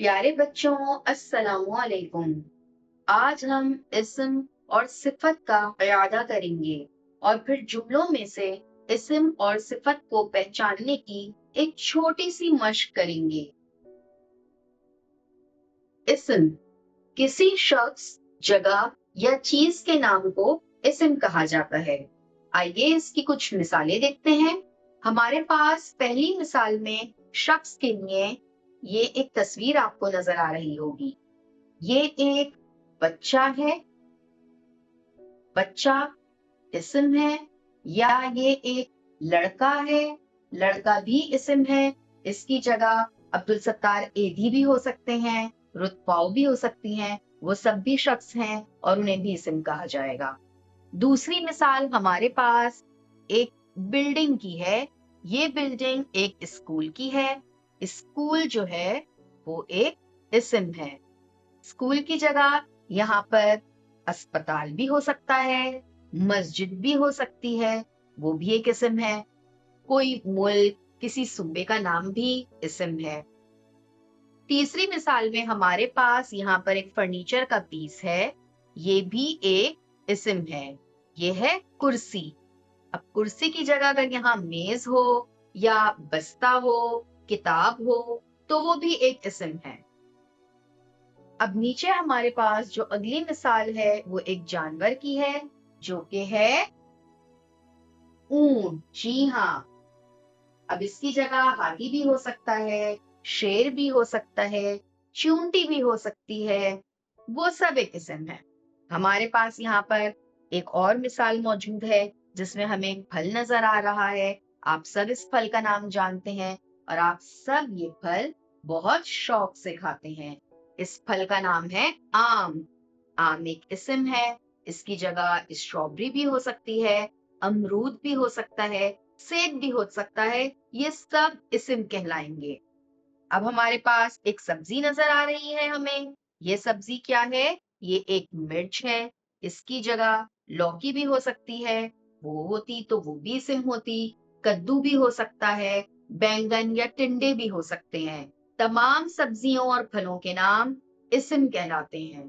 प्यारे बच्चों, अस्सलाम वालेकुम। आज हम इस्म और सिफत का इयादा करेंगे और फिर जुमलों में से इस्म और सिफत को पहचानने की एक छोटी सी मशक करेंगे। इस्म किसी शख्स, जगह या चीज के नाम को इस्म कहा जाता है। आइए इसकी कुछ मिसालें देखते हैं। हमारे पास पहली मिसाल में शख्स के लिए ये एक तस्वीर आपको नजर आ रही होगी। ये एक बच्चा है। बच्चा इस्म है। या ये एक लड़का है। लड़का भी इस्म है। इसकी जगह अब्दुल सत्तार एधी भी हो सकते हैं, रुतपाव भी हो सकती हैं। वो सब भी शख्स हैं और उन्हें भी इस्म कहा जाएगा। दूसरी मिसाल हमारे पास एक बिल्डिंग की है। ये बिल्डिंग एक स्कूल की है। स्कूल जो है वो एक इस्म है। स्कूल की जगह यहाँ पर अस्पताल भी हो सकता है, मस्जिद भी हो सकती है, वो भी एक इस्म है। कोई मुल्क, किसी सूबे का नाम भी इस्म है। तीसरी मिसाल में हमारे पास यहाँ पर एक फर्नीचर का पीस है। ये भी एक इस्म है। ये है कुर्सी। अब कुर्सी की जगह अगर यहाँ मेज हो या बस्ता हो, किताब हो, तो वो भी एक इस्म है। अब नीचे हमारे पास जो अगली मिसाल है वो एक जानवर की है, जो कि है ऊंट। जी हाँ। अब इसकी जगह हाथी भी हो सकता है, शेर भी हो सकता है, चूंटी भी हो सकती है। वो सब एक किस्म है। हमारे पास यहाँ पर एक और मिसाल मौजूद है जिसमें हमें एक फल नजर आ रहा है। आप सब इस फल का नाम जानते हैं और आप सब ये फल बहुत शौक से खाते हैं। इस फल का नाम है आम। आम एक किस्म है। इसकी जगह स्ट्रॉबेरी भी हो सकती है, अमरूद भी हो सकता है, सेब भी हो सकता है। ये सब इस्म कहलाएंगे। अब हमारे पास एक सब्जी नजर आ रही है हमें। ये सब्जी क्या है? ये एक मिर्च है। इसकी जगह लौकी भी हो सकती है। वो होती तो वो भी इस्म होती। कद्दू भी हो सकता है। बैंगन या टिंडे भी हो सकते हैं। तमाम सब्जियों और फलों के नाम इस्म कहलाते हैं।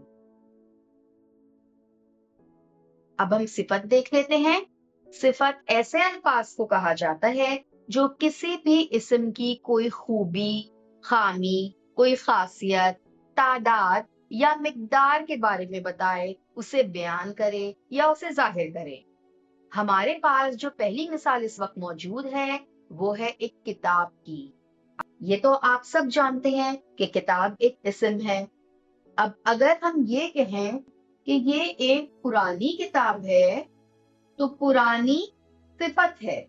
अब हम सिफत देख लेते हैं। सिफत ऐसे अल्फाज को कहा जाता है जो किसी भी इस्म की कोई खूबी, खामी, कोई खासियत, तादाद या मिकदार के बारे में बताए, उसे बयान करे या उसे जाहिर करे। हमारे पास जो पहली मिसाल इस वक्त मौजूद है वो है एक किताब की। ये तो आप सब जानते हैं कि किताब एक इस्म है। अब अगर हम ये कहें कि ये एक पुरानी किताब है, तो पुरानी सिफत है।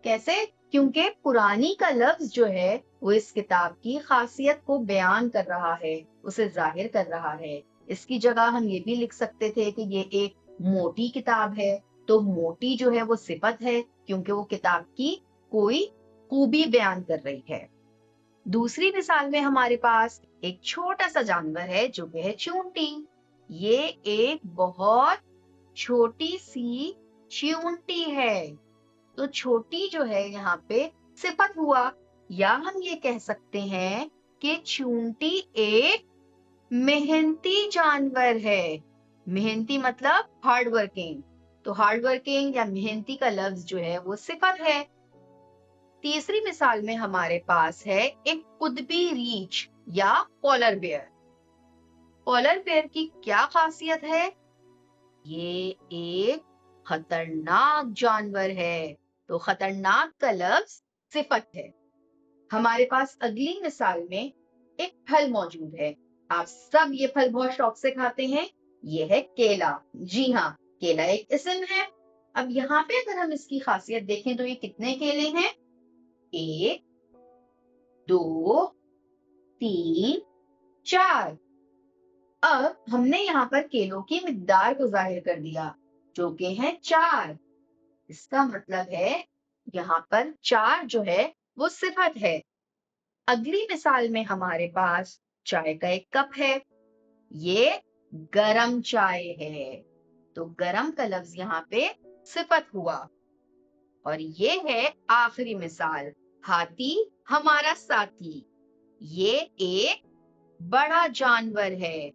कैसे? क्योंकि पुरानी का लफ्ज जो है वो इस किताब की खासियत को बयान कर रहा है, उसे जाहिर कर रहा है। इसकी जगह हम ये भी लिख सकते थे कि ये एक मोटी किताब है। तो मोटी जो है वो सिफत है क्योंकि वो किताब की कोई खूबी बयान कर रही है। दूसरी मिसाल में हमारे पास एक छोटा सा जानवर है जो कि है चूंटी। ये एक बहुत छोटी सी चींटी है। तो छोटी जो है यहाँ पे सिफत हुआ। या हम ये कह सकते हैं कि चूंटी एक मेहनती जानवर है। मेहनती मतलब हार्ड वर्किंग। तो हार्ड वर्किंग या मेहनती का लफ्ज जो है वो सिफत है। तीसरी मिसाल में हमारे पास है एक कुतबी रीछ या पोलर बेयर। पोलर बेयर की क्या खासियत है? ये एक खतरनाक जानवर है। तो खतरनाक का लफ्ज सिफत है। हमारे पास अगली मिसाल में एक फल मौजूद है। आप सब ये फल बहुत शौक से खाते हैं। ये है केला। जी हाँ, केला एक इस्म है। अब यहाँ पे अगर हम इसकी खासियत देखें तो ये कितने केले हैं? 1, 2, 3, 4। अब हमने यहाँ पर केलों की मिकदार को जाहिर कर दिया जो कि है 4। इसका मतलब है यहाँ पर 4 जो है वो सिफत है। अगली मिसाल में हमारे पास चाय का एक कप है। ये गरम चाय है। तो गरम का लफ्ज यहाँ पे सिफत हुआ। और ये है आखिरी मिसाल, हाथी हमारा साथी। ये एक बड़ा जानवर है।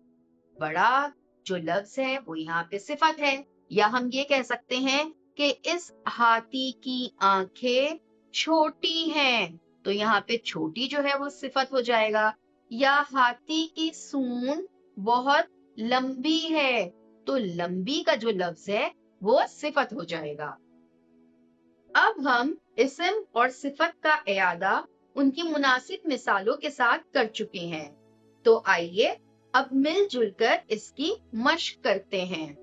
बड़ा जो लफ्ज है वो यहाँ पे सिफत है, या हम ये कह सकते हैं कि इस हाथी की आंखें छोटी हैं, तो यहाँ पे छोटी जो है वो सिफत हो जाएगा। या हाथी की सूंड बहुत लंबी है, तो लंबी का जो लफ्ज है वो सिफत हो जाएगा। अब हम इस्म और सिफत का इयादा उनकी मुनासिब मिसालों के साथ कर चुके हैं, तो आइए अब मिलजुल कर इसकी मश्क करते हैं।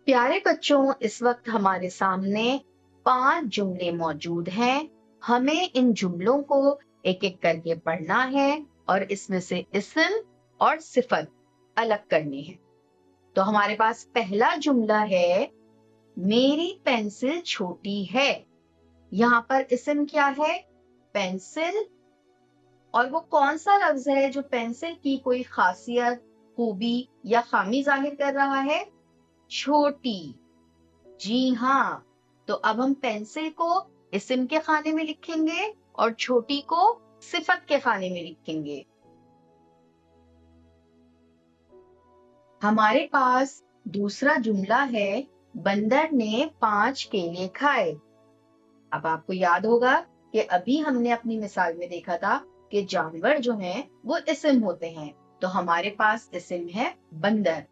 प्यारे बच्चों, इस वक्त हमारे सामने 5 जुमले मौजूद हैं। हमें इन जुमलों को एक एक करके पढ़ना है और इसमें से इस्म और सिफत अलग करनी है। तो हमारे पास पहला जुमला है, मेरी पेंसिल छोटी है। यहाँ पर इस्म क्या है? पेंसिल। और वो कौन सा लफ्ज है जो पेंसिल की कोई खासियत, खूबी या खामी जाहिर कर रहा है? छोटी। जी हाँ, तो अब हम पेंसिल को इस्म के खाने में लिखेंगे और छोटी को सिफत के खाने में लिखेंगे। हमारे पास दूसरा जुमला है, बंदर ने 5 केले खाए। अब आपको याद होगा कि अभी हमने अपनी मिसाल में देखा था कि जानवर जो हैं वो इस्म होते हैं, तो हमारे पास इस्म है बंदर।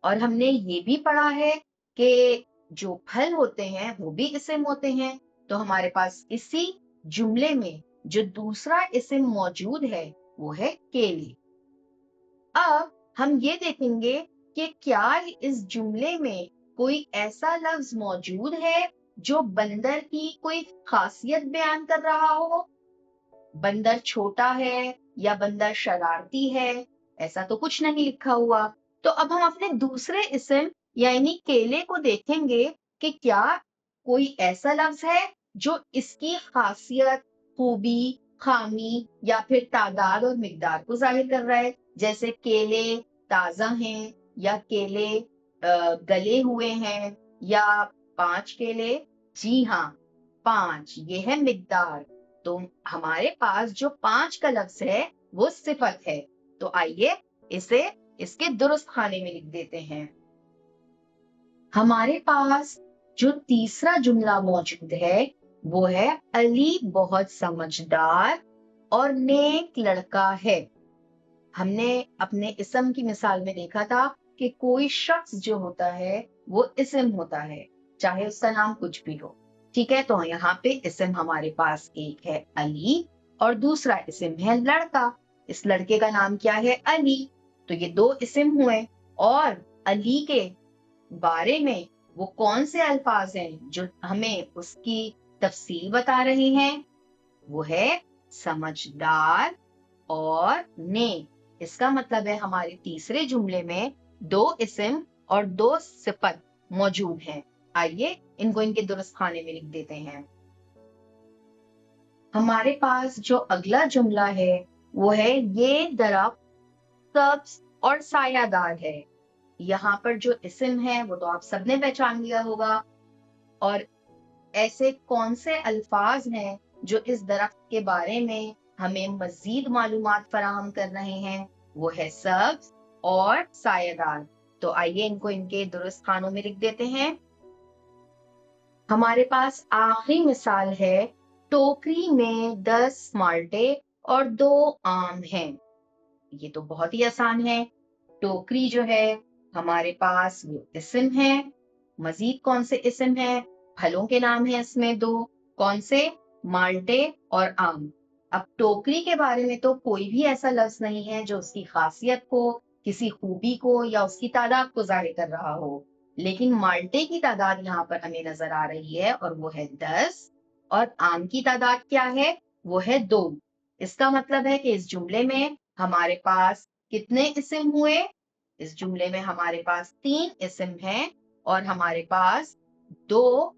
और हमने ये भी पढ़ा है कि जो फल होते हैं वो भी इस्म होते हैं, तो हमारे पास इसी जुमले में जो दूसरा इस्म मौजूद है वो है केले। अब हम ये देखेंगे कि क्या इस जुमले में कोई ऐसा लफ्ज मौजूद है जो बंदर की कोई खासियत बयान कर रहा हो। बंदर छोटा है या बंदर शरारती है, ऐसा तो कुछ नहीं लिखा हुआ। तो अब हम अपने दूसरे इस्म यानी केले को देखेंगे कि क्या कोई ऐसा लफ्ज है जो इसकी खासियत, खूबी, खामी या फिर तादाद और मिकदार को जाहिर कर रहा है। जैसे केले ताजा हैं, या केले गले हुए हैं, या 5 केले। जी हाँ, 5 ये है मिकदार। तो हमारे पास जो 5 का लफ्ज है वो सिफत है। तो आइए इसे इसके दुरुस्त खाने में लिख देते हैं। हमारे पास जो तीसरा जुमला मौजूद है वो है, अली बहुत समझदार और नेक लड़का है। हमने अपने इस्म की मिसाल में देखा था कि कोई शख्स जो होता है वो इस्म होता है, चाहे उसका नाम कुछ भी हो। ठीक है, तो यहाँ पे इस्म हमारे पास एक है अली और दूसरा इस्म है लड़का। इस लड़के का नाम क्या है? अली। तो ये 2 इस्म हुए। और अली के बारे में वो कौन से अल्फाज हैं जो हमें उसकी तफसील बता रहे हैं? वो है समझदार और नेक। इसका मतलब है हमारे तीसरे जुमले में 2 इस्म और 2 सिफत मौजूद हैं। आइए इनको इनके दुरुस्त खाने में लिख देते हैं। हमारे पास जो अगला जुमला है वो है, ये दरख्त सब्ज और सायादार है। यहाँ पर जो इस्म है वो तो आप सबने पहचान लिया होगा। और ऐसे कौन से अल्फाज हैं जो इस दरख्त के बारे में हमें मजीद मालूमात फराहम कर रहे हैं? वो है सब्ज और सायादार। तो आइए इनको इनके दुरुस्त खानों में लिख देते हैं। हमारे पास आखिरी मिसाल है, टोकरी में 10 माल्टे और 2 आम हैं। ये तो बहुत ही आसान है। टोकरी जो है हमारे पास वो इस्म है। मजीद कौन से इस्म है? फलों के नाम है इसमें 2। कौन से? माल्टे और आम। अब टोकरी के बारे में तो कोई भी ऐसा लफ्ज नहीं है जो उसकी खासियत को, किसी खूबी को या उसकी तादाद को जाहिर कर रहा हो। लेकिन माल्टे की तादाद यहाँ पर हमें नजर आ रही है और वो है 10। और आम की तादाद क्या है? वो है 2। इसका मतलब है कि इस जुमले में हमारे पास कितने इस्म हुए? इस जुमले में हमारे पास 3 इस्म हैं और हमारे पास 2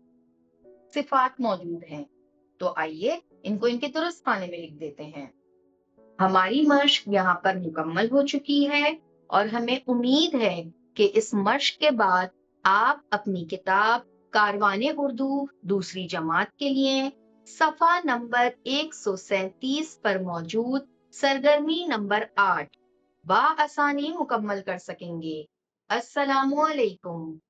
सिफात मौजूद हैं। तो आइए इनको इनके दुरुस्त खाने में लिख देते हैं। हमारी मश्क यहाँ पर मुकम्मल हो चुकी है और हमें उम्मीद है कि इस मश्क के बाद आप अपनी किताब कारवाने उर्दू दूसरी जमात के लिए सफा नंबर 137 पर मौजूद सरगर्मी नंबर 8 بآسانی مکمل کر سکیں گے۔ السلام علیکم۔